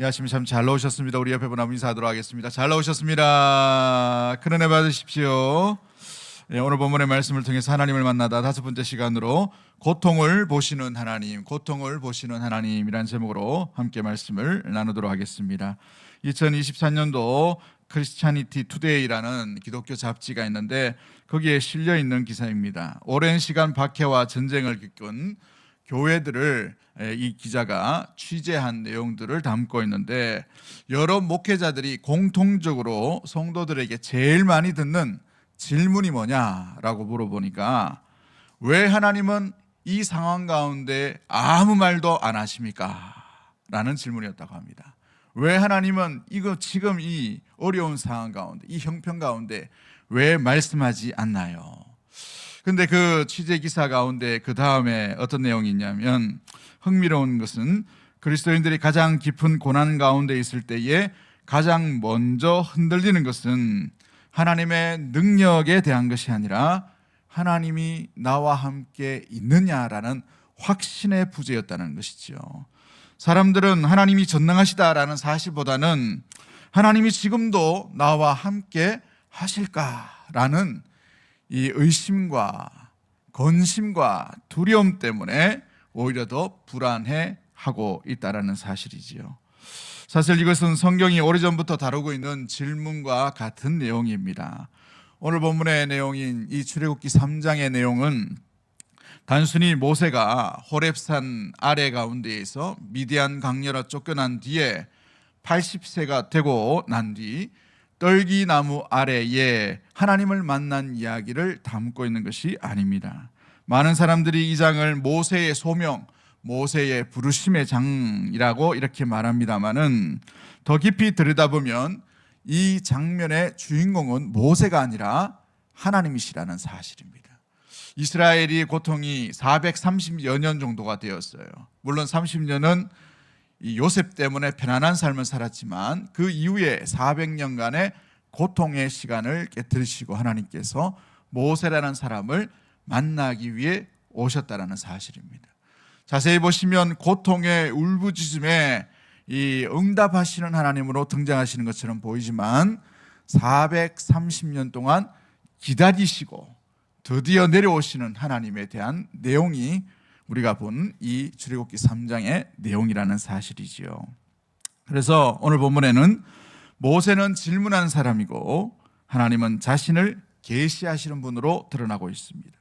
이 아침 참 잘 나오셨습니다. 우리 옆에 분하고 인사하도록 하겠습니다. 잘 나오셨습니다. 큰 은혜 받으십시오. 오늘 본문의 말씀을 통해서 하나님을 만나다 다섯 번째 시간으로 고통을 보시는 하나님, 고통을 보시는 하나님이라는 제목으로 함께 말씀을 나누도록 하겠습니다. 2024년도 크리스찬니티 투데이라는 기독교 잡지가 있는데 거기에 실려 있는 기사입니다. 오랜 시간 박해와 전쟁을 겪은 교회들을 이 기자가 취재한 내용들을 담고 있는데, 여러 목회자들이 공통적으로 성도들에게 제일 많이 듣는 질문이 뭐냐라고 물어보니까, 왜 하나님은 이 상황 가운데 아무 말도 안 하십니까? 라는 질문이었다고 합니다. 왜 하나님은 지금 이 어려운 상황 가운데, 이 형편 가운데 왜 말씀하지 않나요? 근데 그 취재 기사 가운데 그 다음에 어떤 내용이 있냐면, 흥미로운 것은 그리스도인들이 가장 깊은 고난 가운데 있을 때에 가장 먼저 흔들리는 것은 하나님의 능력에 대한 것이 아니라 하나님이 나와 함께 있느냐라는 확신의 부재였다는 것이죠. 사람들은 하나님이 전능하시다라는 사실보다는 하나님이 지금도 나와 함께 하실까라는 이 의심과 건심과 두려움 때문에 오히려 더 불안해하고 있다는 사실이지요. 사실 이것은 성경이 오래전부터 다루고 있는 질문과 같은 내용입니다. 오늘 본문의 내용인 이 출애굽기 3장의 내용은 단순히 모세가 호렙산 아래 가운데에서 미디안 강렬아 쫓겨난 뒤에 80세가 되고 난 뒤 떨기나무 아래에 하나님을 만난 이야기를 담고 있는 것이 아닙니다. 많은 사람들이 이 장을 모세의 소명, 모세의 부르심의 장이라고 이렇게 말합니다마는, 더 깊이 들여다보면 이 장면의 주인공은 모세가 아니라 하나님이시라는 사실입니다. 이스라엘이 고통이 430여 년 정도가 되었어요. 물론 30년은 이 요셉 때문에 편안한 삶을 살았지만 그 이후에 400년간의 고통의 시간을 깨뜨리시고 하나님께서 모세라는 사람을 만나기 위해 오셨다는 사실입니다. 자세히 보시면 고통의 울부짖음에 이 응답하시는 하나님으로 등장하시는 것처럼 보이지만 430년 동안 기다리시고 드디어 내려오시는 하나님에 대한 내용이 우리가 본 이 출애굽기 3장의 내용이라는 사실이지요. 그래서 오늘 본문에는 모세는 질문한 사람이고 하나님은 자신을 계시하시는 분으로 드러나고 있습니다.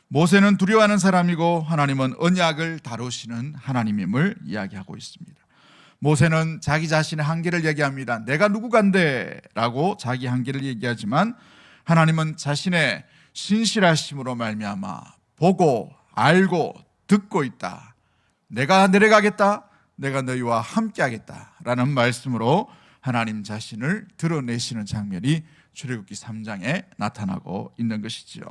모세는 두려워하는 사람이고 하나님은 언약을 다루시는 하나님임을 이야기하고 있습니다. 모세는 자기 자신의 한계를 얘기합니다. 내가 누구간데? 라고 자기 한계를 얘기하지만 하나님은 자신의 신실하심으로 말미암아 보고 알고 듣고 있다. 내가 내려가겠다. 내가 너희와 함께 하겠다라는 말씀으로 하나님 자신을 드러내시는 장면이 출애굽기 3장에 나타나고 있는 것이지요.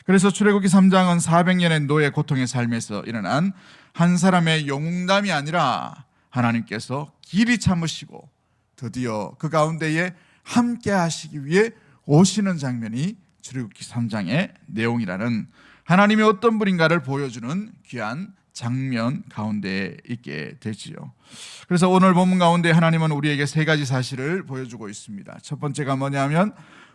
그래서 출애굽기 3장은 400년의 노예 고통의 삶에서 일어난 한 사람의 영웅담이 아니라 하나님께서 길이 참으시고 드디어 그 가운데에 함께 하시기 위해 오시는 장면이 출애굽기 3장의 내용이라는, 하나님이 어떤 분인가를 보여주는 귀한 장면 가운데 있게 되지요. 그래서 오늘 본문 가운데 하나님은 우리에게 세 가지 사실을 보여주고 있습니다. 첫 번째가 뭐냐면,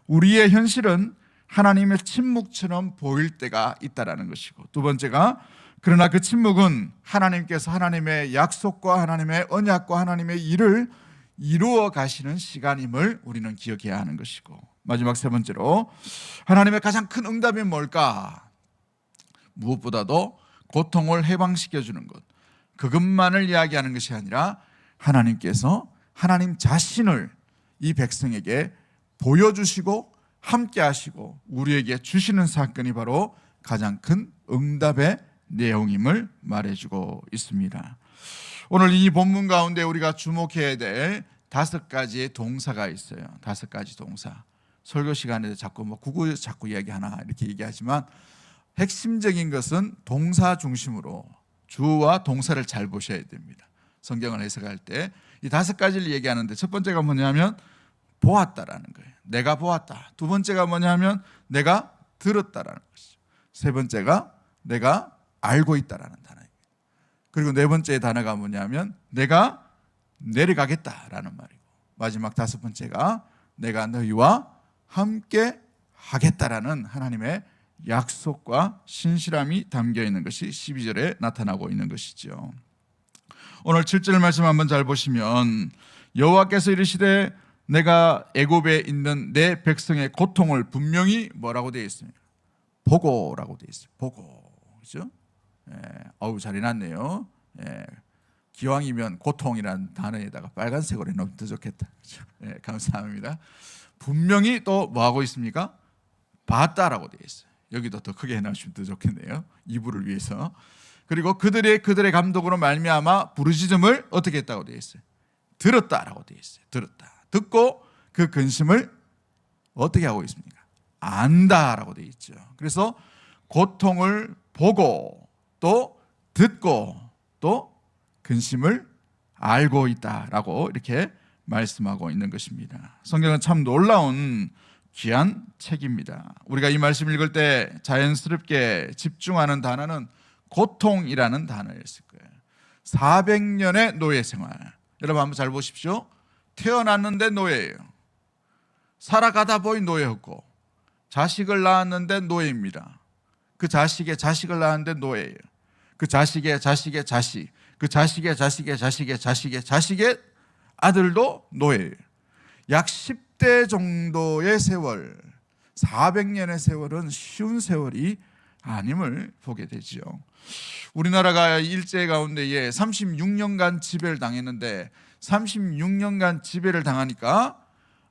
우리의 현실은 하나님의 침묵처럼 보일 때가 있다라는 것이고, 두 번째가 그러나 그 침묵은 하나님께서 하나님의 약속과 하나님의 언약과 하나님의 일을 이루어 가시는 시간임을 우리는 기억해야 하는 것이고, 마지막 세 번째로 하나님의 가장 큰 응답이 뭘까? 무엇보다도 고통을 해방시켜주는 것, 그것만을 이야기하는 것이 아니라 하나님께서 하나님 자신을 이 백성에게 보여주시고 함께 하시고 우리에게 주시는 사건이 바로 가장 큰 응답의 내용임을 말해주고 있습니다. 오늘 이 본문 가운데 우리가 주목해야 될 5가지의 동사가 있어요. 5가지 동사. 설교 시간에 자꾸 구구 자꾸 이야기하나 이렇게 얘기하지만 핵심적인 것은 동사 중심으로 주와 동사를 잘 보셔야 됩니다. 성경을 해석할 때 이 5가지를 얘기하는데, 첫 번째가 뭐냐면 보았다라는 거예요. 내가 보았다. 두 번째가 뭐냐면 내가 들었다라는 것이죠. 세 번째가 내가 알고 있다라는 단어입니다. 그리고 네 번째 단어가 뭐냐면 내가 내려가겠다라는 말이고, 마지막 다섯 번째가 내가 너희와 함께 하겠다라는 하나님의 약속과 신실함이 담겨 있는 것이 12절에 나타나고 있는 것이죠. 오늘 7절 말씀 한번 잘 보시면 여호와께서 이르시되 내가 애굽에 있는 내 백성의 고통을 분명히 뭐라고 되어 있습니까? 보고라고 되어 있어요. 보고. 그렇죠? 어우 잘 해놨네요. 기왕이면 고통이라는 단어에다가 빨간색으로 해놓으면 더 좋겠다. 그렇죠? 감사합니다. 분명히 또 뭐하고 있습니까? 봤다라고 되어 있어요. 여기도 더 크게 해놓으시면 더 좋겠네요. 이불을 위해서. 그리고 그들의 감독으로 말미암아 부르짖음을 어떻게 했다고 되어 있어요? 들었다라고 되어 있어요. 들었다. 듣고 그 근심을 어떻게 하고 있습니까? 안다라고 되어 있죠. 그래서 고통을 보고 또 듣고 또 근심을 알고 있다라고 이렇게 말씀하고 있는 것입니다. 성경은 참 놀라운 귀한 책입니다. 우리가 이 말씀 읽을 때 자연스럽게 집중하는 단어는 고통이라는 단어였을 거예요. 400년의 노예 생활. 여러분 한번 잘 보십시오. 태어났는데 노예예요. 살아가다 보니 노예였고, 자식을 낳았는데 노예입니다. 그 자식의 자식을 낳았는데 노예예요. 그 자식의 자식의 자식, 그 자식의 자식의 자식의 자식의 자식의 아들도 노예예요. 약 10대 정도의 세월, 400년의 세월은 쉬운 세월이 아님을 보게 되지요. 우리나라가 일제 가운데에 36년간 지배를 당했는데 36년간 지배를 당하니까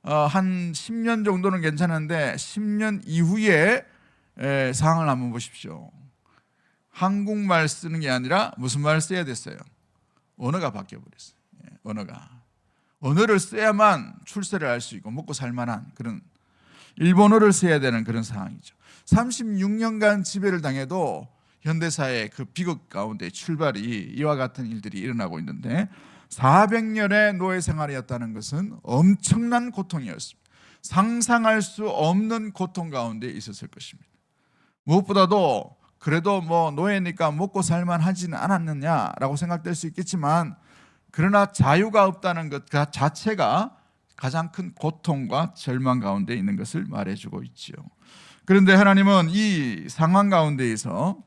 한 10년 정도는 괜찮은데 10년 이후에 상황을 한번 보십시오. 한국말 쓰는 게 아니라 무슨 말을 써야 됐어요? 언어가 바뀌어버렸어요. 언어를 써야만 출세를 할 수 있고 먹고 살만한 그런 일본어를 써야 되는 그런 상황이죠. 36년간 지배를 당해도 현대사의 그 비극 가운데 출발이 이와 같은 일들이 일어나고 있는데 400년의 노예 생활이었다는 것은 엄청난 고통이었습니다. 상상할 수 없는 고통 가운데 있었을 것입니다. 무엇보다도 그래도 뭐 노예니까 먹고 살만 하지는 않았느냐라고 생각될 수 있겠지만, 그러나 자유가 없다는 것 자체가 가장 큰 고통과 절망 가운데 있는 것을 말해주고 있지요. 그런데 하나님은 이 상황 가운데에서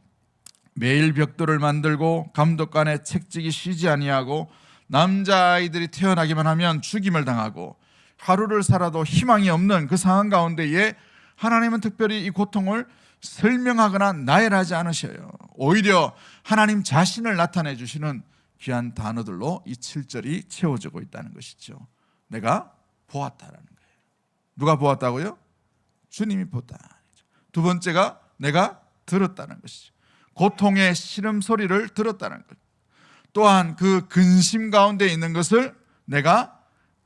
매일 벽돌을 만들고 감독관의 책찍이 쉬지 아니하고 남자아이들이 태어나기만 하면 죽임을 당하고 하루를 살아도 희망이 없는 그 상황 가운데에 하나님은 특별히 이 고통을 설명하거나 나열하지 않으셔요. 오히려 하나님 자신을 나타내 주시는 귀한 단어들로 이 7절이 채워지고 있다는 것이죠. 내가 보았다라는 거예요. 누가 보았다고요? 주님이 보았다. 두 번째가 내가 들었다는 것이죠. 고통의 신음소리를 들었다는 것. 또한 그 근심 가운데 있는 것을 내가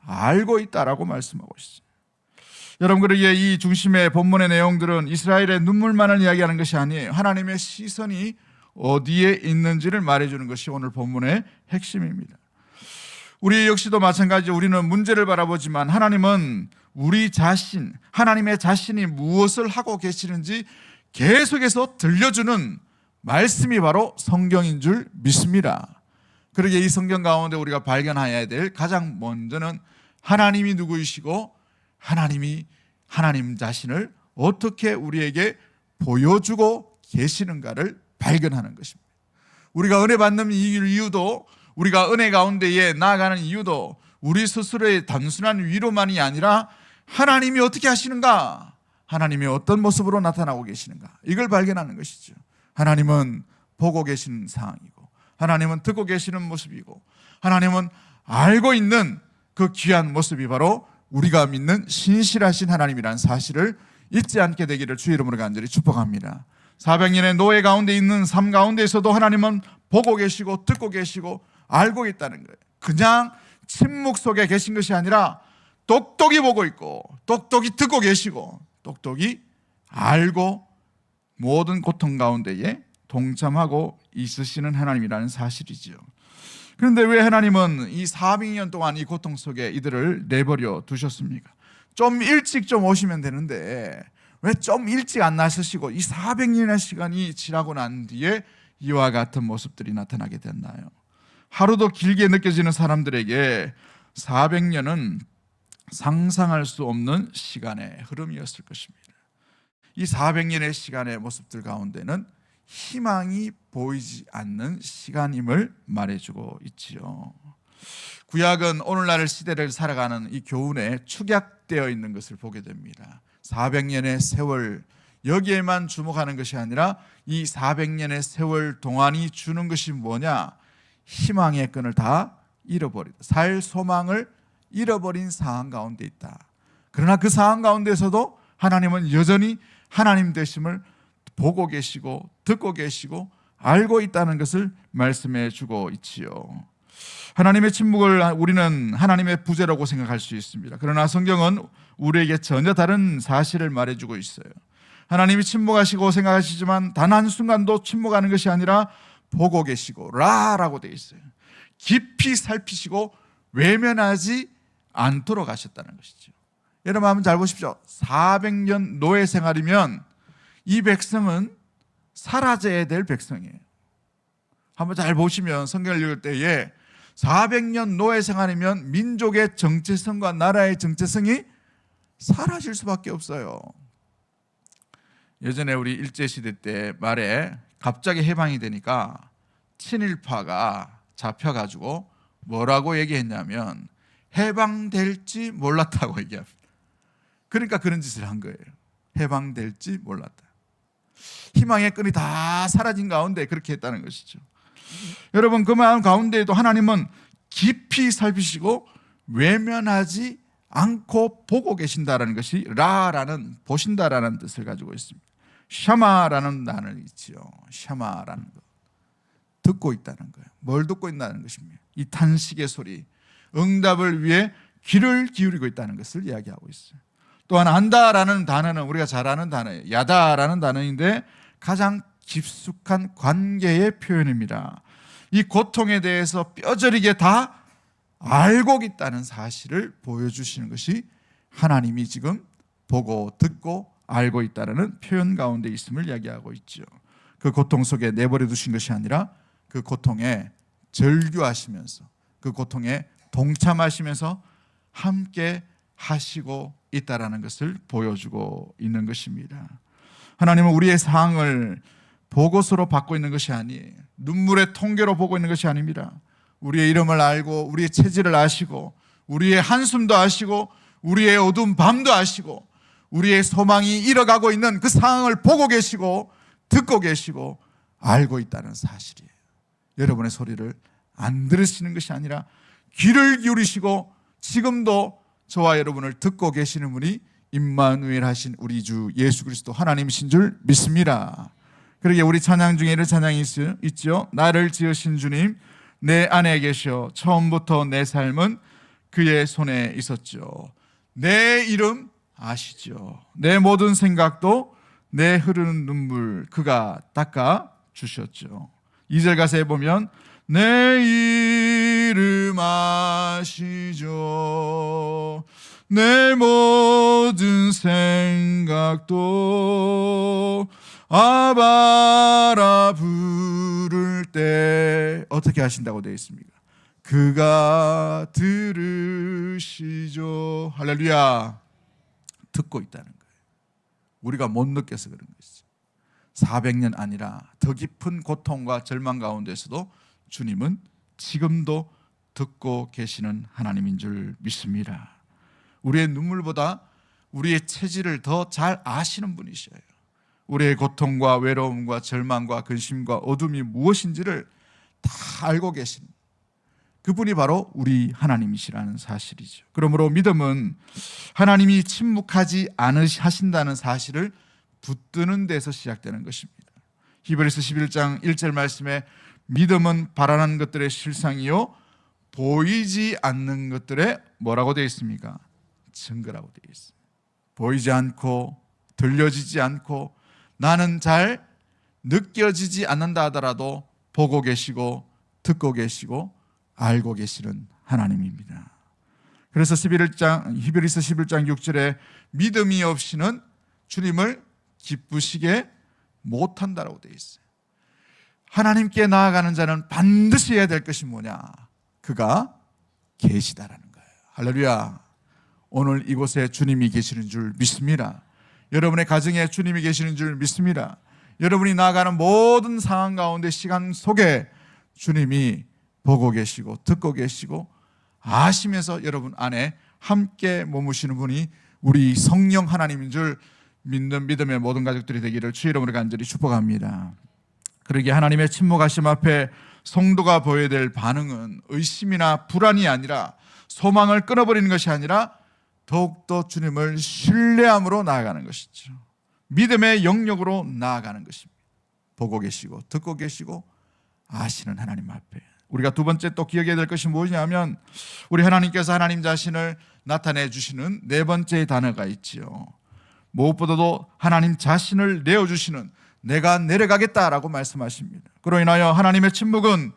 알고 있다라고 말씀하고 있어요. 여러분, 그러기에 이 중심의 본문의 내용들은 이스라엘의 눈물만을 이야기하는 것이 아니에요. 하나님의 시선이 어디에 있는지를 말해주는 것이 오늘 본문의 핵심입니다. 우리 역시도 마찬가지로 우리는 문제를 바라보지만 하나님은 우리 자신, 하나님의 자신이 무엇을 하고 계시는지 계속해서 들려주는 말씀이 바로 성경인 줄 믿습니다. 그러기에 이 성경 가운데 우리가 발견해야 될 가장 먼저는 하나님이 누구이시고 하나님 자신을 어떻게 우리에게 보여주고 계시는가를 발견하는 것입니다. 우리가 은혜 받는 이유도, 우리가 은혜 가운데에 나아가는 이유도 우리 스스로의 단순한 위로만이 아니라 하나님이 어떻게 하시는가, 하나님이 어떤 모습으로 나타나고 계시는가, 이걸 발견하는 것이죠. 하나님은 보고 계시는 상황이고, 하나님은 듣고 계시는 모습이고, 하나님은 알고 있는 그 귀한 모습이 바로 우리가 믿는 신실하신 하나님이라는 사실을 잊지 않게 되기를 주의 이름으로 간절히 축복합니다. 400년의 노예 가운데 있는 삶 가운데에서도 하나님은 보고 계시고 듣고 계시고 알고 있다는 거예요. 그냥 침묵 속에 계신 것이 아니라 똑똑히 보고 있고 똑똑히 듣고 계시고 똑똑히 알고 모든 고통 가운데에 동참하고 있으시는 하나님이라는 사실이죠. 그런데 왜 하나님은 이 400년 동안 이 고통 속에 이들을 내버려 두셨습니까? 좀 일찍 좀 오시면 되는데 왜 좀 일찍 안 나서시고 이 400년의 시간이 지나고 난 뒤에 이와 같은 모습들이 나타나게 됐나요? 하루도 길게 느껴지는 사람들에게 400년은 상상할 수 없는 시간의 흐름이었을 것입니다. 이 400년의 시간의 모습들 가운데는 희망이 보이지 않는 시간임을 말해주고 있지요. 구약은 오늘날 시대를 살아가는 이 교훈에 축약되어 있는 것을 보게 됩니다. 400년의 세월, 여기에만 주목하는 것이 아니라 이 400년의 세월 동안이 주는 것이 뭐냐? 희망의 끈을 다 잃어버리다, 살 소망을 잃어버린 상황 가운데 있다. 그러나 그 상황 가운데서도 하나님은 여전히 하나님 되심을 보고 계시고 듣고 계시고 알고 있다는 것을 말씀해 주고 있지요. 하나님의 침묵을 우리는 하나님의 부재라고 생각할 수 있습니다. 그러나 성경은 우리에게 전혀 다른 사실을 말해주고 있어요. 하나님이 침묵하시고 생각하시지만 단 한순간도 침묵하는 것이 아니라 보고 계시고 라라고 되어 있어요. 깊이 살피시고 외면하지 않도록 하셨다는 것이죠. 여러분 한번 잘 보십시오. 400년 노예 생활이면 이 백성은 사라져야 될 백성이에요. 한번 잘 보시면 성경을 읽을 때에 400년 노예 생활이면 민족의 정체성과 나라의 정체성이 사라질 수밖에 없어요. 예전에 우리 일제시대 때 말에 갑자기 해방이 되니까 친일파가 잡혀가지고 뭐라고 얘기했냐면 해방될지 몰랐다고 얘기합니다. 그러니까 그런 짓을 한 거예요. 해방될지 몰랐다. 희망의 끈이 다 사라진 가운데 그렇게 했다는 것이죠. 여러분, 그 마음 가운데에도 하나님은 깊이 살피시고 외면하지 않고 보고 계신다라는 것이 라라는 보신다라는 뜻을 가지고 있습니다. 샤마라는 단어가 있지요. 샤마라는 것, 듣고 있다는 거예요. 뭘 듣고 있다는 것입니다. 이 탄식의 소리, 응답을 위해 귀를 기울이고 있다는 것을 이야기하고 있어요. 또한 안다라는 단어는 우리가 잘 아는 단어예요. 야다라는 단어인데 가장 깊숙한 관계의 표현입니다. 이 고통에 대해서 뼈저리게 다 알고 있다는 사실을 보여주시는 것이 하나님이 지금 보고 듣고 알고 있다는 표현 가운데 있음을 이야기하고 있죠. 그 고통 속에 내버려 두신 것이 아니라 그 고통에 절규하시면서 그 고통에 동참하시면서 함께 하시고 있다는 것을 보여주고 있는 것입니다. 하나님은 우리의 상황을 보고서로 받고 있는 것이 아니에요. 눈물의 통계로 보고 있는 것이 아닙니다. 우리의 이름을 알고 우리의 체질을 아시고 우리의 한숨도 아시고 우리의 어두운 밤도 아시고 우리의 소망이 잃어가고 있는 그 상황을 보고 계시고 듣고 계시고 알고 있다는 사실이에요. 여러분의 소리를 안 들으시는 것이 아니라 귀를 기울이시고 지금도 저와 여러분을 듣고 계시는 분이 임마누엘 하신 우리 주 예수 그리스도 하나님이신 줄 믿습니다. 그러게 우리 찬양 중에 이런 찬양이 있죠. 나를 지으신 주님 내 안에 계셔 처음부터 내 삶은 그의 손에 있었죠. 내 이름 아시죠. 내 모든 생각도 내 흐르는 눈물 그가 닦아 주셨죠. 2절 가사에 보면 내 이름 아시죠. 내 모든 생각도 아바라 부를 때 어떻게 하신다고 되어 있습니까? 그가 들으시죠. 할렐루야. 듣고 있다는 거예요. 우리가 못 느껴서 그런 것이죠. 400년 아니라 더 깊은 고통과 절망 가운데서도 주님은 지금도 듣고 계시는 하나님인 줄 믿습니다. 우리의 눈물보다 우리의 체질을 더 잘 아시는 분이셔요. 우리의 고통과 외로움과 절망과 근심과 어둠이 무엇인지를 다 알고 계신 그분이 바로 우리 하나님이시라는 사실이죠. 그러므로 믿음은 하나님이 침묵하지 않으신다는 사실을 붙드는 데서 시작되는 것입니다. 히브리서 11장 1절 말씀에 믿음은 바라는 것들의 실상이요 보이지 않는 것들의 뭐라고 되어 있습니까? 증거라고 되어 있습니다. 보이지 않고 들려지지 않고 나는 잘 느껴지지 않는다 하더라도 보고 계시고 듣고 계시고 알고 계시는 하나님입니다. 그래서 히브리서 11장 6절에 믿음이 없이는 주님을 기쁘시게 못한다라고 되어 있어요. 하나님께 나아가는 자는 반드시 해야 될 것이 뭐냐? 그가 계시다라는 거예요. 할렐루야. 오늘 이곳에 주님이 계시는 줄 믿습니다. 여러분의 가정에 주님이 계시는 줄 믿습니다. 여러분이 나아가는 모든 상황 가운데 시간 속에 주님이 보고 계시고 듣고 계시고 아시면서 여러분 안에 함께 머무시는 분이 우리 성령 하나님인 줄 믿는 믿음의 모든 가족들이 되기를 주의 이름으로 간절히 축복합니다. 그러기에 하나님의 침묵하심 앞에 성도가 보여야 될 반응은 의심이나 불안이 아니라 소망을 끊어버리는 것이 아니라 더욱더 주님을 신뢰함으로 나아가는 것이죠. 믿음의 영역으로 나아가는 것입니다. 보고 계시고 듣고 계시고 아시는 하나님 앞에 우리가 두 번째 또 기억해야 될 것이 무엇이냐면 우리 하나님께서 하나님 자신을 나타내 주시는 네 번째 단어가 있지요. 무엇보다도 하나님 자신을 내어주시는 내가 내려가겠다라고 말씀하십니다. 그로 인하여 하나님의 침묵은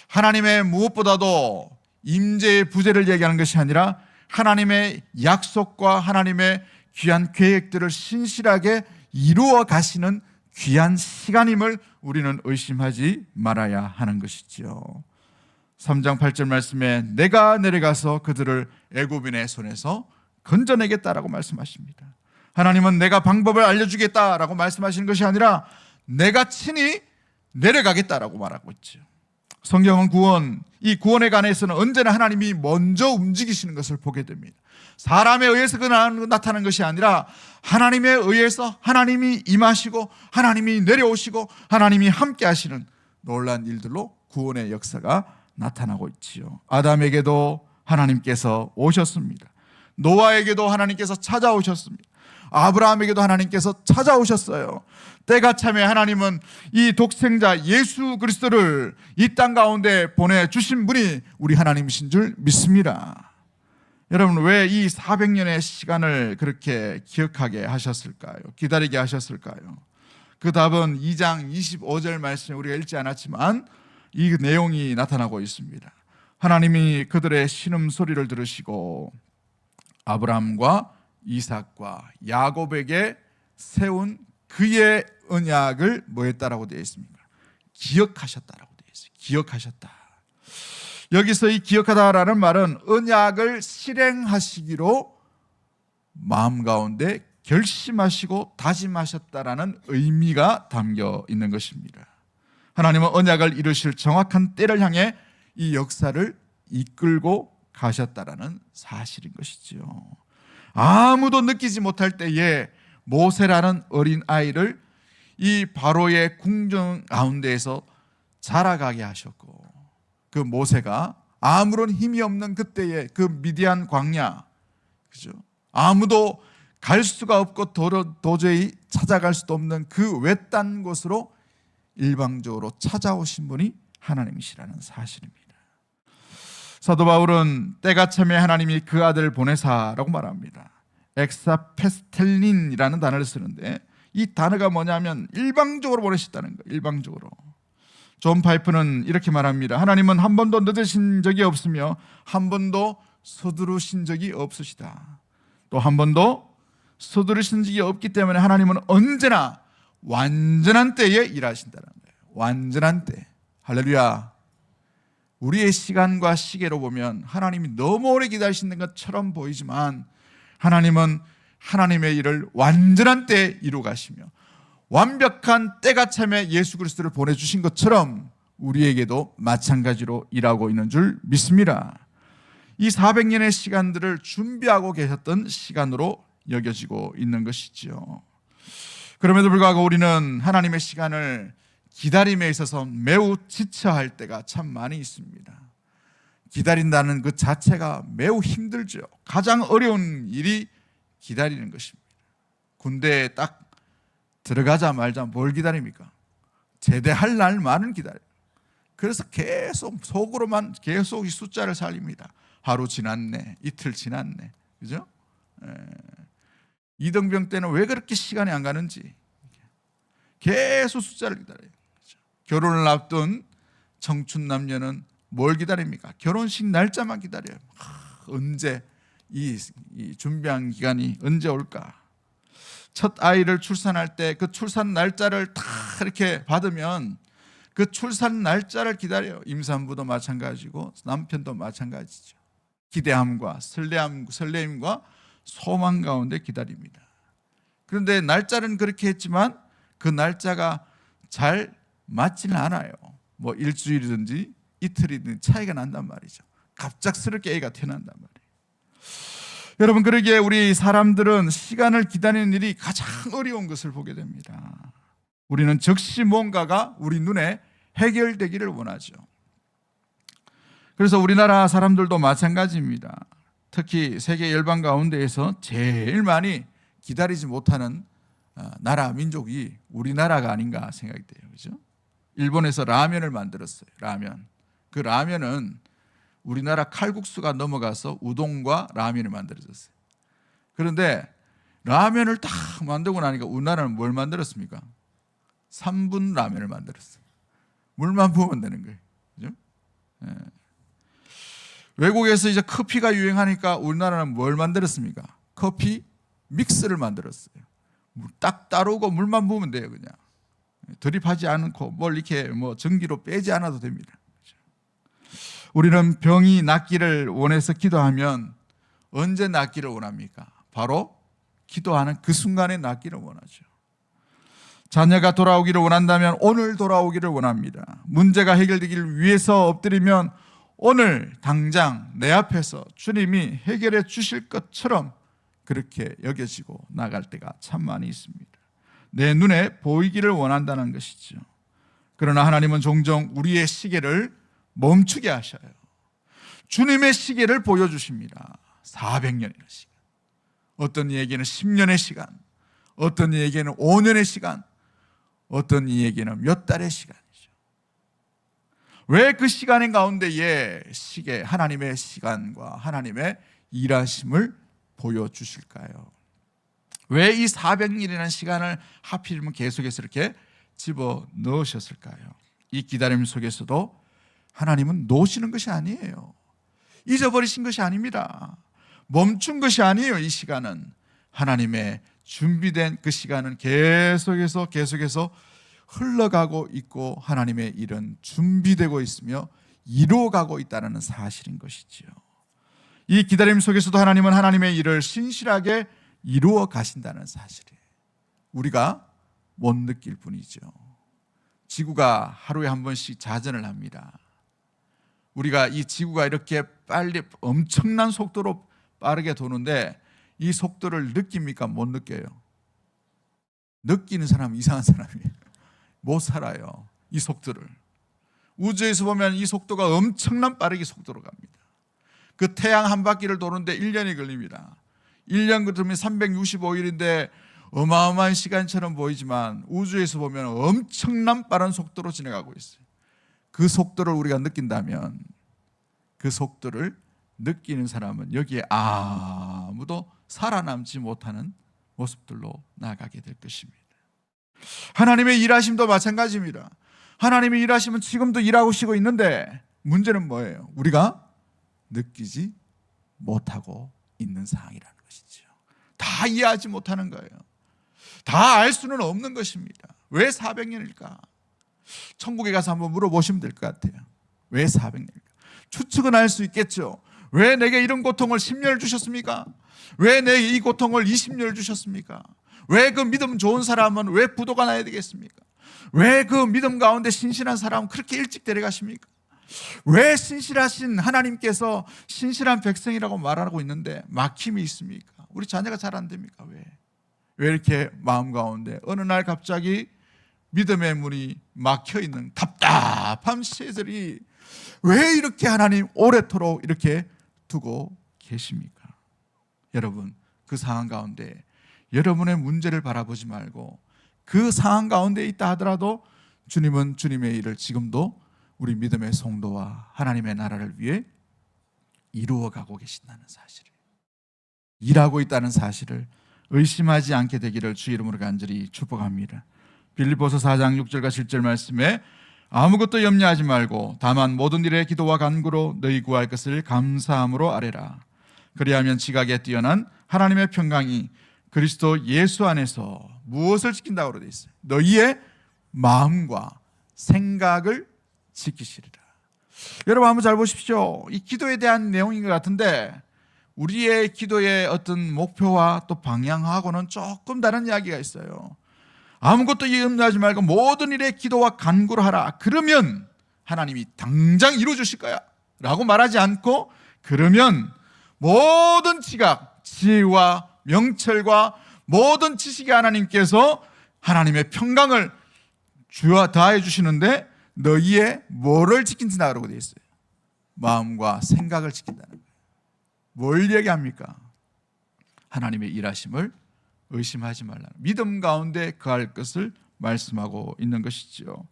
하나님의 무엇보다도 임재의 부재를 얘기하는 것이 아니라 하나님의 약속과 하나님의 귀한 계획들을 신실하게 이루어 가시는 귀한 시간임을 우리는 의심하지 말아야 하는 것이지요. 3장 8절 말씀에 내가 내려가서 그들을 애굽인의 손에서 건져내겠다라고 말씀하십니다. 하나님은 내가 방법을 알려주겠다라고 말씀하시는 것이 아니라 내가 친히 내려가겠다라고 말하고 있죠. 성경은 이 구원에 관해서는 언제나 하나님이 먼저 움직이시는 것을 보게 됩니다. 사람에 의해서 나타나는 것이 아니라 하나님에 의해서 하나님이 임하시고 하나님이 내려오시고 하나님이 함께 하시는 놀라운 일들로 구원의 역사가 나타나고 있지요. 아담에게도 하나님께서 오셨습니다. 노아에게도 하나님께서 찾아오셨습니다. 아브라함에게도 하나님께서 찾아오셨어요. 때가 참에 하나님은 이 독생자 예수 그리스도를 이 땅 가운데 보내주신 분이 우리 하나님이신 줄 믿습니다. 여러분, 왜 이 400년의 시간을 그렇게 기억하게 하셨을까요? 기다리게 하셨을까요? 그 답은 2장 25절 말씀에 우리가 읽지 않았지만 이 내용이 나타나고 있습니다. 하나님이 그들의 신음소리를 들으시고 아브라함과 이삭과 야곱에게 세운 그의 언약을 뭐 했다라고 되어 있습니까? 기억하셨다라고 되어 있어요. 기억하셨다. 여기서 이 기억하다라는 말은 언약을 실행하시기로 마음 가운데 결심하시고 다짐하셨다라는 의미가 담겨 있는 것입니다. 하나님은 언약을 이루실 정확한 때를 향해 이 역사를 이끌고 가셨다라는 사실인 것이지요. 아무도 느끼지 못할 때에 모세라는 어린 아이를 이 바로의 궁정 가운데에서 자라가게 하셨고, 그 모세가 아무런 힘이 없는 그때의 그 미디안 광야, 그죠? 아무도 갈 수가 없고 도저히 찾아갈 수도 없는 그 외딴 곳으로 일방적으로 찾아오신 분이 하나님이시라는 사실입니다. 사도 바울은 때가 참에 하나님이 그 아들을 보내사라고 말합니다. 엑사페스텔린이라는 단어를 쓰는데 이 단어가 뭐냐면 일방적으로 보내셨다는 거예요. 일방적으로. 존 파이프는 이렇게 말합니다. 하나님은 한 번도 늦으신 적이 없으며 한 번도 서두르신 적이 없으시다. 또 한 번도 서두르신 적이 없기 때문에 하나님은 언제나 완전한 때에 일하신다는 거예요. 완전한 때. 할렐루야. 우리의 시간과 시계로 보면 하나님이 너무 오래 기다리시는 것처럼 보이지만 하나님은 하나님의 일을 완전한 때에 이루어 가시며 완벽한 때가 참에 예수 그리스도를 보내주신 것처럼 우리에게도 마찬가지로 일하고 있는 줄 믿습니다. 이 400년의 시간들을 준비하고 계셨던 시간으로 여겨지고 있는 것이지요. 그럼에도 불구하고 우리는 하나님의 시간을 기다림에 있어서 매우 지쳐할 때가 참 많이 있습니다. 기다린다는 그 자체가 매우 힘들죠. 가장 어려운 일이 기다리는 것입니다. 군대에 딱 들어가자 말자 뭘 기다립니까? 제대할 날만은 기다려요. 그래서 계속 속으로만 계속 이 숫자를 살립니다. 하루 지났네, 이틀 지났네, 그죠? 이등병 때는 왜 그렇게 시간이 안 가는지 계속 숫자를 기다려요. 그죠? 결혼을 앞둔 청춘 남녀는 뭘 기다립니까? 결혼식 날짜만 기다려요. 언제 이 준비한 기간이 언제 올까? 첫 아이를 출산할 때 그 출산 날짜를 다 이렇게 받으면 그 출산 날짜를 기다려요. 임산부도 마찬가지고 남편도 마찬가지죠. 기대함과 설레임과 소망 가운데 기다립니다. 그런데 날짜는 그렇게 했지만 그 날짜가 잘 맞지는 않아요. 뭐 일주일이든지 이틀이든지 차이가 난단 말이죠. 갑작스럽게 애가 태어난단 말이에요. 여러분, 그러기에 우리 사람들은 시간을 기다리는 일이 가장 어려운 것을 보게 됩니다. 우리는 즉시 뭔가가 우리 눈에 해결되기를 원하죠. 그래서 우리나라 사람들도 마찬가지입니다. 특히 세계 열방 가운데에서 제일 많이 기다리지 못하는 나라 민족이 우리나라가 아닌가 생각이 돼요. 그죠? 일본에서 라면을 만들었어요. 라면. 그 라면은 우리나라 칼국수가 넘어가서 우동과 라면이 만들어졌어요. 그런데 라면을 딱 만들고 나니까 우리나라는 뭘 만들었습니까? 3분 라면을 만들었어요. 물만 부으면 되는 거예요. 그죠? 예. 외국에서 이제 커피가 유행하니까 우리나라는 뭘 만들었습니까? 커피 믹스를 만들었어요. 딱 따르고 물만 부으면 돼요. 그냥 드립하지 않고 뭘 이렇게 전기로 빼지 않아도 됩니다. 우리는 병이 낫기를 원해서 기도하면 언제 낫기를 원합니까? 바로 기도하는 그 순간에 낫기를 원하죠. 자녀가 돌아오기를 원한다면 오늘 돌아오기를 원합니다. 문제가 해결되기를 위해서 엎드리면 오늘 당장 내 앞에서 주님이 해결해 주실 것처럼 그렇게 여겨지고 나갈 때가 참 많이 있습니다. 내 눈에 보이기를 원한다는 것이죠. 그러나 하나님은 종종 우리의 시계를 멈추게 하셔요. 주님의 시계를 보여주십니다. 400년이라는 시간, 어떤 이에게는 10년의 시간, 어떤 이에게는 5년의 시간, 어떤 이에게는 몇 달의 시간이죠. 왜 그 시간 가운데에 시계, 하나님의 시간과 하나님의 일하심을 보여주실까요? 왜 이 400일이라는 시간을 하필이면 계속해서 이렇게 집어넣으셨을까요? 이 기다림 속에서도 하나님은 놓으시는 것이 아니에요. 잊어버리신 것이 아닙니다. 멈춘 것이 아니에요. 이 시간은 하나님의 준비된 그 시간은 계속해서 흘러가고 있고 하나님의 일은 준비되고 있으며 이루어가고 있다는 사실인 것이지요. 이 기다림 속에서도 하나님은 하나님의 일을 신실하게 이루어 가신다는 사실이에요. 우리가 못 느낄 뿐이죠. 지구가 하루에 한 번씩 자전을 합니다. 우리가 이 지구가 이렇게 빨리 엄청난 속도로 빠르게 도는데 이 속도를 느낍니까? 못 느껴요. 느끼는 사람은 이상한 사람이에요. 못 살아요. 이 속도를. 우주에서 보면 이 속도가 엄청난 빠르게 속도로 갑니다. 그 태양 한 바퀴를 도는데 1년이 걸립니다. 1년 그러면 365일인데 어마어마한 시간처럼 보이지만 우주에서 보면 엄청난 빠른 속도로 지나가고 있어요. 그 속도를 우리가 느낀다면 그 속도를 느끼는 사람은 여기에 아무도 살아남지 못하는 모습들로 나가게 될 것입니다. 하나님의 일하심도 마찬가지입니다. 하나님의 일하심은 지금도 일하시고 있는데 문제는 뭐예요? 우리가 느끼지 못하고 있는 상황이라는 것이죠. 다 이해하지 못하는 거예요. 다 알 수는 없는 것입니다. 왜 400년일까? 천국에 가서 한번 물어보시면 될 것 같아요. 왜 400년일까? 추측은 할 수 있겠죠. 왜 내게 이런 고통을 10년을 주셨습니까? 왜 내게 이 고통을 20년을 주셨습니까? 왜 그 믿음 좋은 사람은 왜 부도가 나야 되겠습니까? 왜 그 믿음 가운데 신실한 사람은 그렇게 일찍 데려가십니까? 왜 신실하신 하나님께서 신실한 백성이라고 말하고 있는데 막힘이 있습니까? 우리 자녀가 잘 안 됩니까? 왜 이렇게 마음 가운데 어느 날 갑자기 믿음의 문이 막혀있는 답답한 시절이 왜 이렇게 하나님 오래도록 이렇게 두고 계십니까? 여러분, 그 상황 가운데 여러분의 문제를 바라보지 말고 그 상황 가운데 있다 하더라도 주님은 주님의 일을 지금도 우리 믿음의 성도와 하나님의 나라를 위해 이루어가고 계신다는 사실을, 일하고 있다는 사실을 의심하지 않게 되기를 주 이름으로 간절히 축복합니다. 빌립보서 4장 6절과 7절 말씀에 아무것도 염려하지 말고 다만 모든 일에 기도와 간구로 너희 구할 것을 감사함으로 아뢰라. 그리하면 지각에 뛰어난 하나님의 평강이 그리스도 예수 안에서 무엇을 지킨다고 되어 있어요? 너희의 마음과 생각을 지키시리라. 여러분 한번 잘 보십시오. 이 기도에 대한 내용인 것 같은데 우리의 기도의 어떤 목표와 또 방향하고는 조금 다른 이야기가 있어요. 아무것도 염려하지 말고 모든 일에 기도와 간구를 하라. 그러면 하나님이 당장 이루어주실 거야 라고 말하지 않고, 그러면 모든 지각, 지혜와 명철과 모든 지식의 하나님께서 하나님의 평강을 더해 주시는데 너희의 뭐를 지킨다 그러고 되어 있어요. 마음과 생각을 지킨다는 거예요. 뭘 얘기합니까? 하나님의 일하심을 의심하지 말라는, 믿음 가운데 거할 것을 말씀하고 있는 것이지요.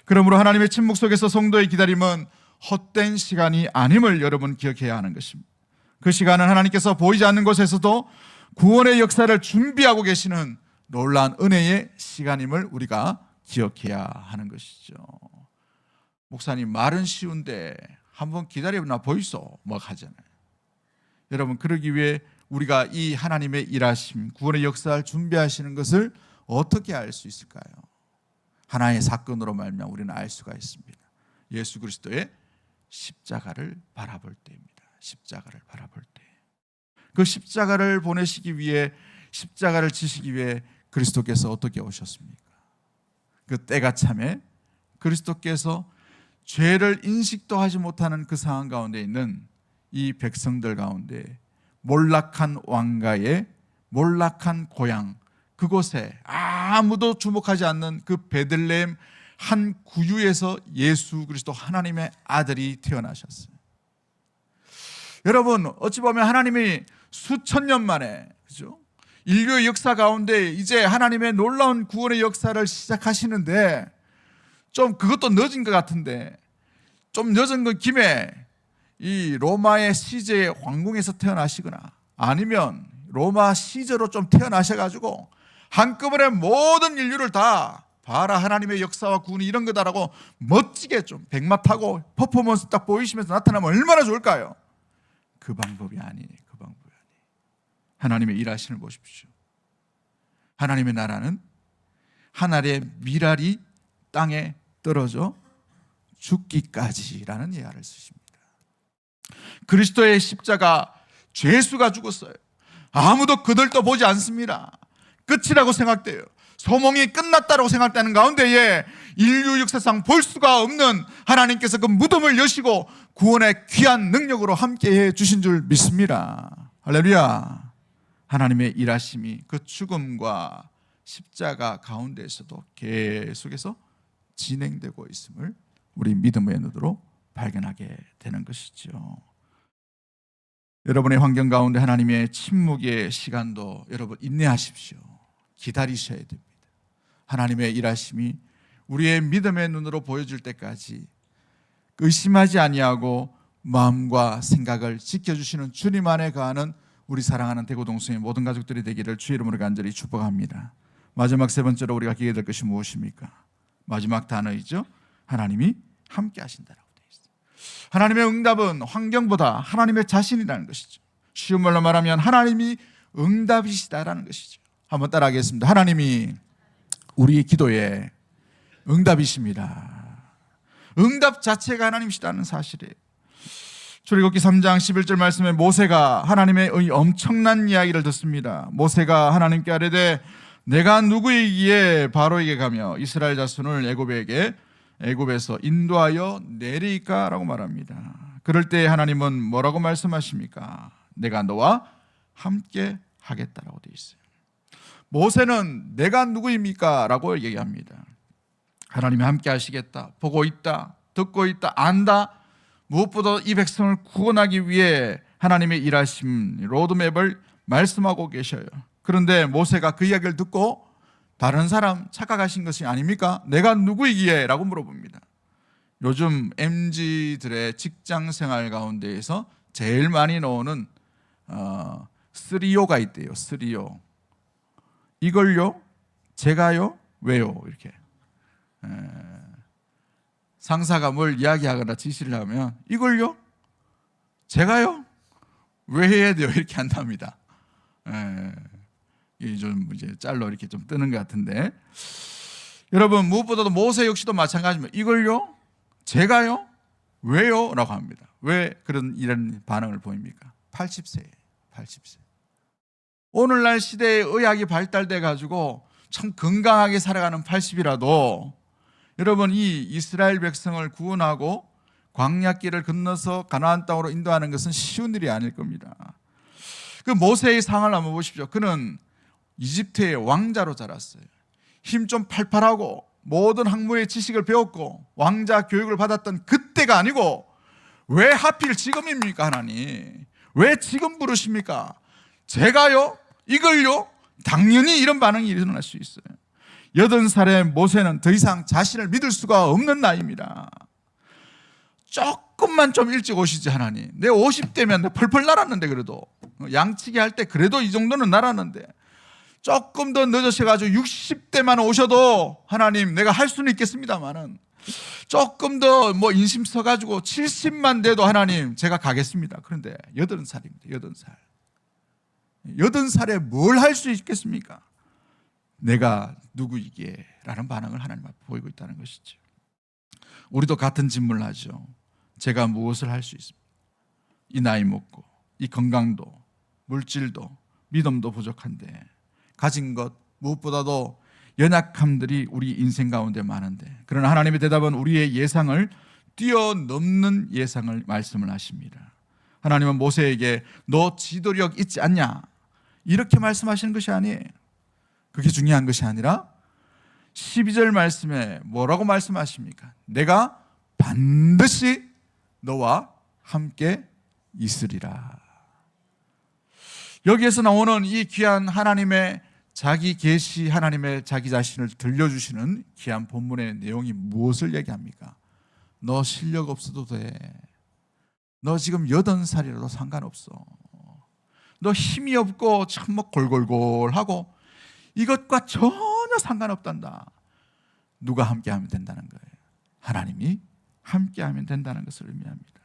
그러므로 하나님의 침묵 속에서 성도의 기다림은 헛된 시간이 아님을 여러분 기억해야 하는 것입니다. 그 시간은 하나님께서 보이지 않는 곳에서도 구원의 역사를 준비하고 계시는 놀라운 은혜의 시간임을 우리가 기억해야 하는 것이죠. 목사님 말은 쉬운데 한번 기다려보나 보이소 뭐 하잖아요. 여러분, 그러기 위해 우리가 이 하나님의 일하심, 구원의 역사를 준비하시는 것을 어떻게 알 수 있을까요? 하나의 사건으로 말미암아 우리는 알 수가 있습니다. 예수 그리스도의 십자가를 바라볼 때입니다. 십자가를 바라볼 때. 그 십자가를 보내시기 위해, 십자가를 지시기 위해 그리스도께서 어떻게 오셨습니까? 그 때가 참에 그리스도께서 죄를 인식도 하지 못하는 그 상황 가운데 있는 이 백성들 가운데 몰락한 왕가의 몰락한 고향, 그곳에 아무도 주목하지 않는 그 베들레헴 한 구유에서 예수 그리스도 하나님의 아들이 태어나셨어요. 여러분, 어찌 보면 하나님이 수천 년 만에, 그죠? 인류의 역사 가운데 이제 하나님의 놀라운 구원의 역사를 시작하시는데, 좀 그것도 늦은 것 같은데, 좀 늦은 것 김에 이 로마의 시제의皇宮에서 태어나시거나 아니면 로마 시제로 좀 태어나셔가지고 한꺼번에 모든 인류를 다 봐라 하나님의 역사와 구원이 이런 거다라고 멋지게 좀 백마 타고 퍼포먼스 딱 보이시면서 나타나면 얼마나 좋을까요? 그 방법이 아니에요. 그 방법이 아니에요. 하나님의 일하심을 보십시오. 하나님의 나라는 하늘의 밀알이 땅에 떨어져 죽기까지라는 예화를 쓰십니다. 그리스도의 십자가, 죄수가 죽었어요. 아무도 그들도 보지 않습니다. 끝이라고 생각돼요. 소몽이 끝났다고 생각되는 가운데에 인류 역사상 볼 수가 없는 하나님께서 그 무덤을 여시고 구원의 귀한 능력으로 함께해 주신 줄 믿습니다. 할렐루야. 하나님의 일하심이 그 죽음과 십자가 가운데에서도 계속해서 진행되고 있음을 우리 믿음의 눈으로 발견하게 되는 것이죠. 여러분의 환경 가운데 하나님의 침묵의 시간도 여러분 인내하십시오. 기다리셔야 됩니다. 하나님의 일하심이 우리의 믿음의 눈으로 보여줄 때까지 의심하지 아니하고 마음과 생각을 지켜주시는 주님 안에 거하는 우리 사랑하는 대구동성의 모든 가족들이 되기를 주의 이름으로 간절히 축복합니다. 마지막 세 번째로 우리가 기억해야 될 것이 무엇입니까? 마지막 단어이죠. 하나님이 함께 하신다라고 되어 있어요. 하나님의 응답은 환경보다 하나님의 자신이라는 것이죠. 쉬운 말로 말하면 하나님이 응답이시다라는 것이죠. 한번 따라하겠습니다. 하나님이 우리 기도에 응답이십니다. 응답 자체가 하나님이시다는 사실이에요. 출애굽기 3장 11절 말씀에 모세가 하나님의 엄청난 이야기를 듣습니다. 모세가 하나님께 아뢰되 내가 누구이기에 바로에게 가며 이스라엘 자손을 애굽에서 인도하여 내리까? 라고 말합니다. 그럴 때 하나님은 뭐라고 말씀하십니까? 내가 너와 함께 하겠다라고 되어 있어요. 모세는 내가 누구입니까? 라고 얘기합니다. 하나님이 함께 하시겠다, 보고 있다, 듣고 있다, 안다. 무엇보다 이 백성을 구원하기 위해 하나님의 일하심 로드맵을 말씀하고 계셔요. 그런데 모세가 그 이야기를 듣고 다른 사람 착각하신 것이 아닙니까? 내가 누구이기에? 라고 물어봅니다. 요즘 MZ들의 직장생활 가운데에서 제일 많이 나오는 3O가 있대요. 3O. 이걸요? 제가요? 왜요? 이렇게 상사가 뭘 이야기하거나 지시를 하면 이걸요? 제가요? 왜 해야 돼요? 이렇게 한답니다. 이게 좀 이제 짤로 이렇게 좀 뜨는 것 같은데, 여러분, 무엇보다도 모세 역시도 마찬가지입니다. 이걸요? 제가요? 왜요? 라고 합니다. 왜 이런 반응을 보입니까? 80세예요. 80세. 오늘날 시대에 의학이 발달돼 가지고 참 건강하게 살아가는 80이라도 여러분, 이 이스라엘 백성을 구원하고 광야길을 건너서 가나안 땅으로 인도하는 것은 쉬운 일이 아닐 겁니다. 그 모세의 상을 한번 보십시오. 그는 이집트의 왕자로 자랐어요. 힘 좀 팔팔하고 모든 학문의 지식을 배웠고 왕자 교육을 받았던 그때가 아니고 왜 하필 지금입니까? 하나님, 왜 지금 부르십니까? 제가요? 이걸요? 당연히 이런 반응이 일어날 수 있어요. 80살의 모세는 더 이상 자신을 믿을 수가 없는 나이입니다. 조금만 좀 일찍 오시지 하나님. 내 50대면 펄펄 날았는데, 그래도 양치기 할 때 그래도 이 정도는 날았는데 조금 더 늦으셔가지고 60대만 오셔도 하나님 내가 할 수는 있겠습니다만은 조금 더 인심 써가지고 70만 돼도 하나님 제가 가겠습니다. 그런데 80살입니다. 80살. 80살에 뭘 할 수 있겠습니까? 내가 누구이기에? 라는 반응을 하나님 앞에 보이고 있다는 것이죠. 우리도 같은 질문을 하죠. 제가 무엇을 할 수 있습니까? 이 나이 먹고 이 건강도 물질도 믿음도 부족한데 가진 것 무엇보다도 연약함들이 우리 인생 가운데 많은데, 그러나 하나님의 대답은 우리의 예상을 뛰어넘는 예상을 말씀을 하십니다. 하나님은 모세에게 너 지도력 있지 않냐 이렇게 말씀하시는 것이 아니에요. 그게 중요한 것이 아니라 12절 말씀에 뭐라고 말씀하십니까? 내가 반드시 너와 함께 있으리라. 여기에서 나오는 이 귀한 하나님의 자기 계시, 하나님의 자기 자신을 들려주시는 귀한 본문의 내용이 무엇을 얘기합니까? 너 실력 없어도 돼. 너 지금 80살이라도 상관없어. 너 힘이 없고 참 골골골하고 이것과 전혀 상관없단다. 누가 함께하면 된다는 거예요? 하나님이 함께하면 된다는 것을 의미합니다.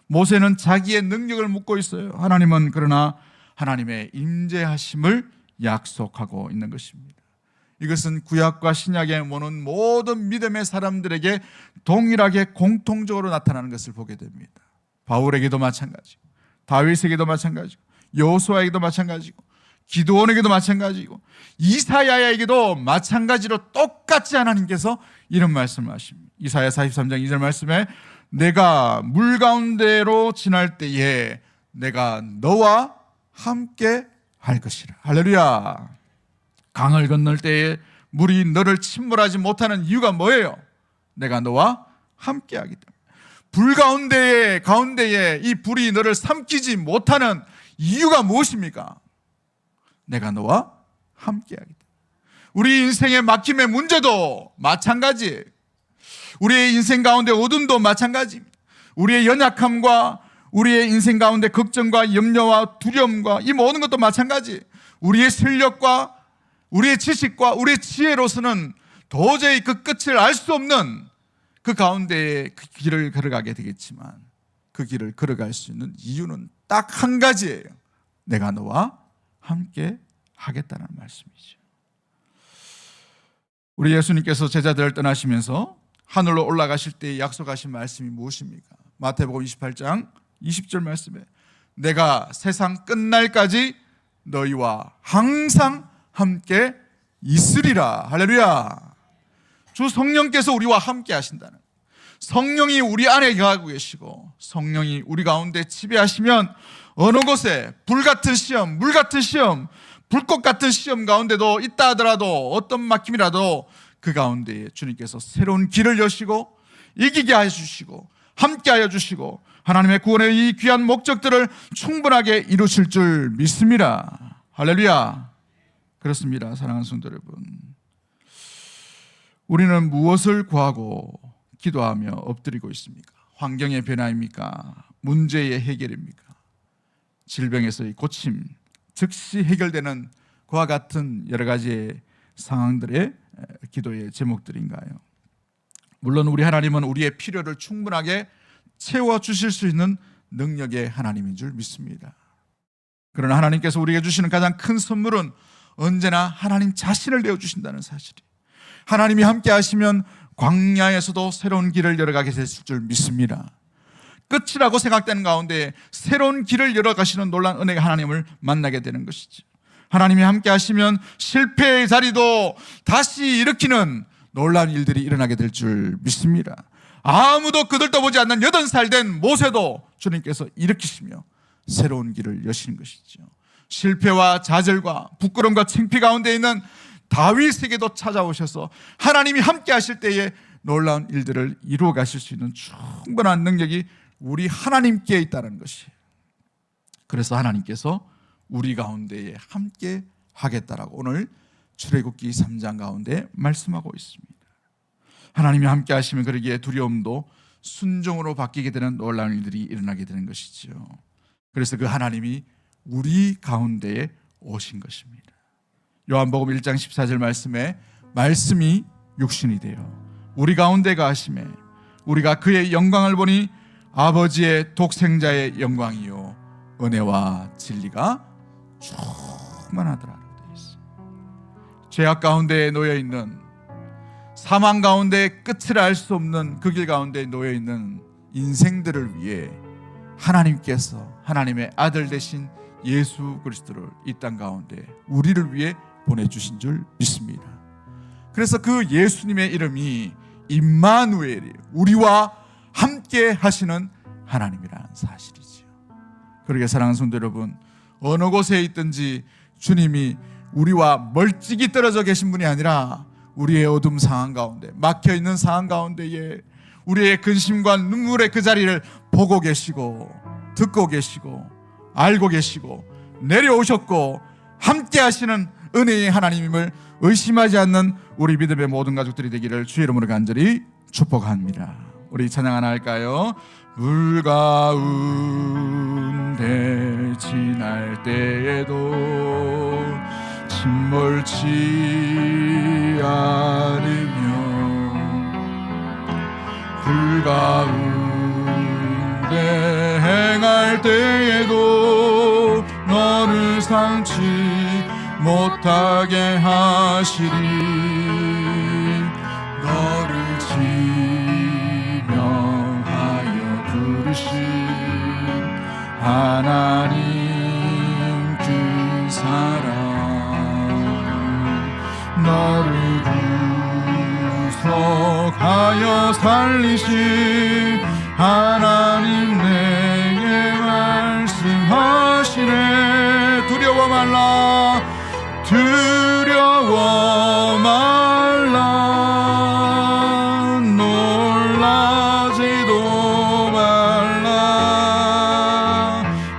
모세는 자기의 능력을 묻고 있어요. 하나님은 그러나 하나님의 임재하심을 약속하고 있는 것입니다. 이것은 구약과 신약에 오는 모든 믿음의 사람들에게 동일하게 공통적으로 나타나는 것을 보게 됩니다. 바울에게도 마찬가지고 다윗에게도 마찬가지고 여호수아에게도 마찬가지고 기드온에게도 마찬가지고 이사야에게도 마찬가지로 똑같이 하나님께서 이런 말씀을 하십니다. 이사야 43장 2절 말씀에 내가 물 가운데로 지날 때에 내가 너와 함께 할 것이라. 할렐루야. 강을 건널 때에 물이 너를 침몰하지 못하는 이유가 뭐예요? 내가 너와 함께 하기 때문에. 불 가운데에 이 불이 너를 삼키지 못하는 이유가 무엇입니까? 내가 너와 함께 하기 때문에. 우리 인생의 막힘의 문제도 마찬가지예요. 우리의 인생 가운데 어둠도 마찬가지입니다. 우리의 연약함과 우리의 인생 가운데 걱정과 염려와 두려움과 이 모든 것도 마찬가지. 우리의 실력과 우리의 지식과 우리의 지혜로서는 도저히 그 끝을 알 수 없는 그 가운데에 그 길을 걸어가게 되겠지만 그 길을 걸어갈 수 있는 이유는 딱 한 가지예요. 내가 너와 함께 하겠다는 말씀이죠. 우리 예수님께서 제자들을 떠나시면서 하늘로 올라가실 때 약속하신 말씀이 무엇입니까? 마태복음 28장 20절 말씀에 내가 세상 끝날까지 너희와 항상 함께 있으리라. 할렐루야. 주 성령께서 우리와 함께 하신다는, 성령이 우리 안에 거하고 계시고 성령이 우리 가운데 지배하시면 어느 곳에 불같은 시험, 물같은 시험, 불꽃 같은 시험 가운데도 있다 하더라도 어떤 막힘이라도 그 가운데에 주님께서 새로운 길을 여시고 이기게 해주시고 함께 하여 주시고 하나님의 구원의 이 귀한 목적들을 충분하게 이루실 줄 믿습니다. 할렐루야. 그렇습니다. 사랑하는 성도 여러분, 우리는 무엇을 구하고 기도하며 엎드리고 있습니까? 환경의 변화입니까? 문제의 해결입니까? 질병에서의 고침, 즉시 해결되는 그와 같은 여러 가지의 상황들의 기도의 제목들인가요? 물론 우리 하나님은 우리의 필요를 충분하게 채워주실 수 있는 능력의 하나님인 줄 믿습니다. 그러나 하나님께서 우리에게 주시는 가장 큰 선물은 언제나 하나님 자신을 내어주신다는 사실이에요. 하나님이 함께 하시면 광야에서도 새로운 길을 열어가게 되실 줄 믿습니다. 끝이라고 생각되는 가운데 새로운 길을 열어가시는 놀라운 은혜의 하나님을 만나게 되는 것이죠. 하나님이 함께 하시면 실패의 자리도 다시 일으키는 놀라운 일들이 일어나게 될 줄 믿습니다. 아무도 그들도 보지 않는 80살 된 모세도 주님께서 일으키시며 새로운 길을 여시는 것이죠. 실패와 좌절과 부끄러움과 창피 가운데 있는 다윗에게도 찾아오셔서 하나님이 함께 하실 때에 놀라운 일들을 이루어 가실 수 있는 충분한 능력이 우리 하나님께 있다는 것이, 그래서 하나님께서 우리 가운데에 함께 하겠다라고 오늘 출애굽기 3장 가운데 말씀하고 있습니다. 하나님이 함께 하시면 그러기에 두려움도 순종으로 바뀌게 되는 놀라운 일들이 일어나게 되는 것이죠. 그래서 그 하나님이 우리 가운데에 오신 것입니다. 요한복음 1장 14절 말씀에 말씀이 육신이 되어 우리 가운데 가심에 우리가 그의 영광을 보니 아버지의 독생자의 영광이요 은혜와 진리가 충만하더라라고 되어 있습니다. 죄악 가운데 놓여 있는, 사망 가운데 끝을 알 수 없는 그 길 가운데 놓여 있는 인생들을 위해 하나님께서 하나님의 아들 되신 예수 그리스도를 이 땅 가운데 우리를 위해 보내주신 줄 믿습니다. 그래서 그 예수님의 이름이 임마누엘이에요. 우리와 함께 하시는 하나님이라는 사실이지요. 그러게 사랑하는 성도 여러분, 어느 곳에 있든지 주님이 우리와 멀찍이 떨어져 계신 분이 아니라 우리의 어둠 상황 가운데, 막혀있는 상황 가운데에 우리의 근심과 눈물의 그 자리를 보고 계시고 듣고 계시고 알고 계시고 내려오셨고 함께 하시는 은혜의 하나님임을 의심하지 않는 우리 믿음의 모든 가족들이 되기를 주의 이름으로 간절히 축복합니다. 우리 찬양 하나 할까요? 물 가운데 지날 때에도 침몰치 않으며 불 가운데 행할 때에도 너를 상치 못하게 하시리. 너를 지명하여 부르신 하나님 그 사랑, 너를 구속하여 살리신 하나님 내게 말씀하시네. 두려워 말라, 두려워 말라, 놀라지도 말라.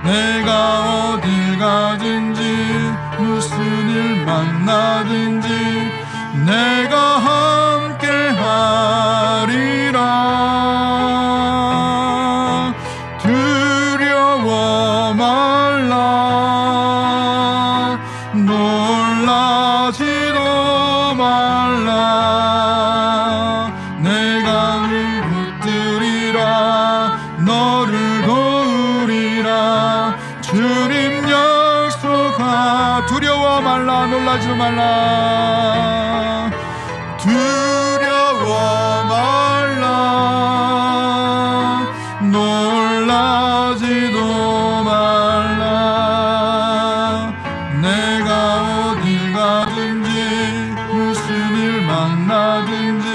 내가 어딜 가든지 무슨 일 만나든지 내가 함께 하리라. 두려워 말라, 놀라지도 말라. 내가 늘 붙들리라, 너를 도우리라. 주님 약속하. 두려워 말라, 놀라지도 말라, 두려워 말라, 놀라지도 말라. 내가 어딜 가든지 무슨 일 만나든지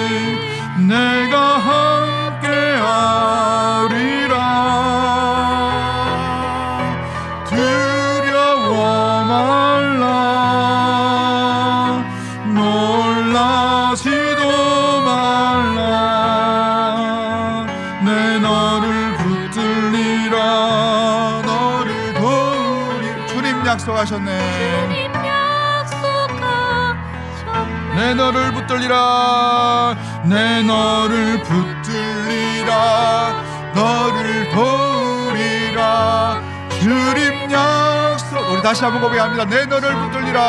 내가 함께 하리라. 두려워 말라, 놀라지도 말라. 내 너를 붙들리라, 너를 도우리. 주님 약속하셨네. 내 너를 붙들리라, 내 너를 붙들리라, 너를 도우리라. 주님 약속. 우리 다시 한번 고백합니다. 내 너를 붙들리라,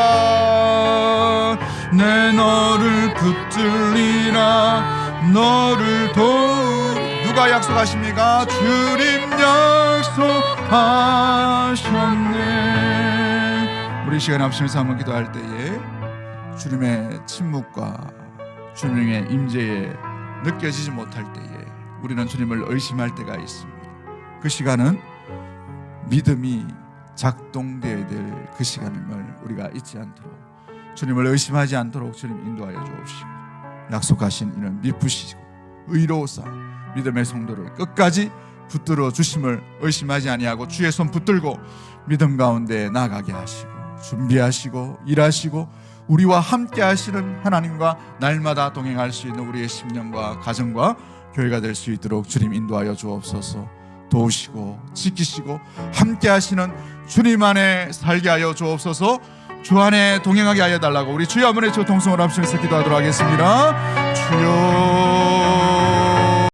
내 너를 붙들리라, 너를 도우리. 누가 약속하십니까? 주님 약속하셨네. 우리 시간 합심해서 한번 기도할 때에 주님의 침묵과 주님의 임재에 느껴지지 못할 때에 우리는 주님을 의심할 때가 있습니다. 그 시간은 믿음이 작동되어야 될 그 시간임을 우리가 잊지 않도록, 주님을 의심하지 않도록 주님 인도하여 주옵시고, 약속하신 이는 미쁘시고 의로우사 믿음의 성도를 끝까지 붙들어 주심을 의심하지 아니하고 주의 손 붙들고 믿음 가운데 나가게 하시고 준비하시고 일하시고 우리와 함께 하시는 하나님과 날마다 동행할 수 있는 우리의 심령과 가정과 교회가 될 수 있도록 주님 인도하여 주옵소서. 도우시고 지키시고 함께 하시는 주님 안에 살게 하여 주옵소서. 주 안에 동행하게 하여 달라고 우리 주여 한번 외쳐 통성으로 합심해서 기도하도록 하겠습니다. 주여